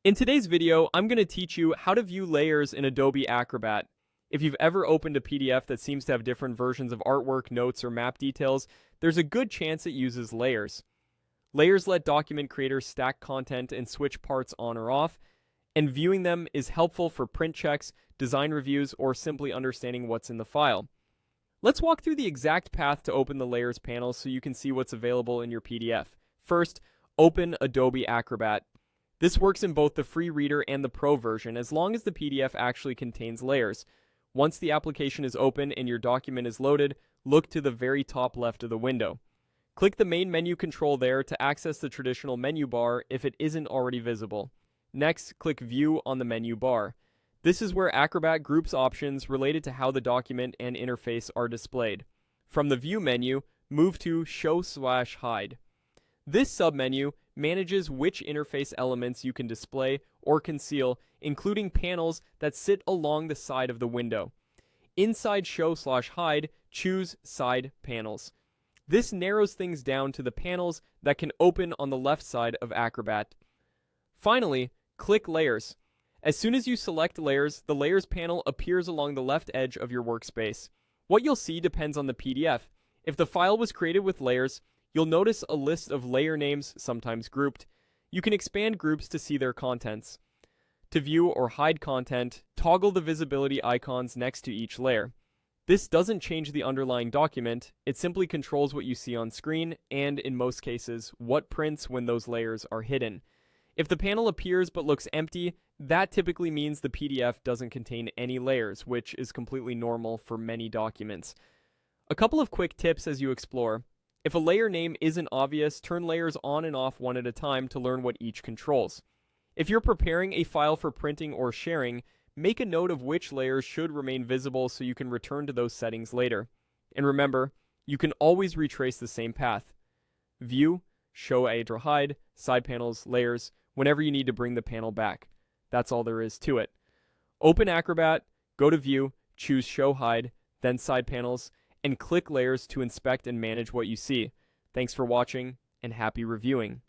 In today's video, I'm going to teach you how to view layers in Adobe Acrobat. If you've ever opened a PDF that seems to have different versions of artwork, notes, or map details, there's a good chance it uses layers. Layers let document creators stack content and switch parts on or off, and viewing them is helpful for print checks, design reviews, or simply understanding what's in the file. Let's walk through the exact path to open the Layers panel so you can see what's available in your PDF. First, open Adobe Acrobat. This works in both the free reader and the pro version as long as the PDF actually contains layers. Once the application is open and your document is loaded, look to the very top left of the window. Click the main menu control there to access the traditional menu bar if it isn't already visible. Next, click View on the menu bar. This is where Acrobat groups options related to how the document and interface are displayed. From the View menu, move to Show/Hide. This submenu manages which interface elements you can display or conceal, including panels that sit along the side of the window. Inside Show/Hide, choose Side Panels. This narrows things down to the panels that can open on the left side of Acrobat. Finally, click Layers. As soon as you select Layers, the Layers panel appears along the left edge of your workspace. What you'll see depends on the PDF. If the file was created with layers, you'll notice a list of layer names, sometimes grouped. You can expand groups to see their contents. To view or hide content, toggle the visibility icons next to each layer. This doesn't change the underlying document, it simply controls what you see on screen, and in most cases, what prints when those layers are hidden. If the panel appears but looks empty, that typically means the PDF doesn't contain any layers, which is completely normal for many documents. A couple of quick tips as you explore. If a layer name isn't obvious, turn layers on and off one at a time to learn what each controls. If you're preparing a file for printing or sharing, make a note of which layers should remain visible so you can return to those settings later. And remember, you can always retrace the same path. View, Show/Hide, Side Panels, Layers, whenever you need to bring the panel back. That's all there is to it. Open Acrobat, go to View, choose Show/Hide, then Side Panels, and click Layers to inspect and manage what you see. Thanks for watching, and happy reviewing.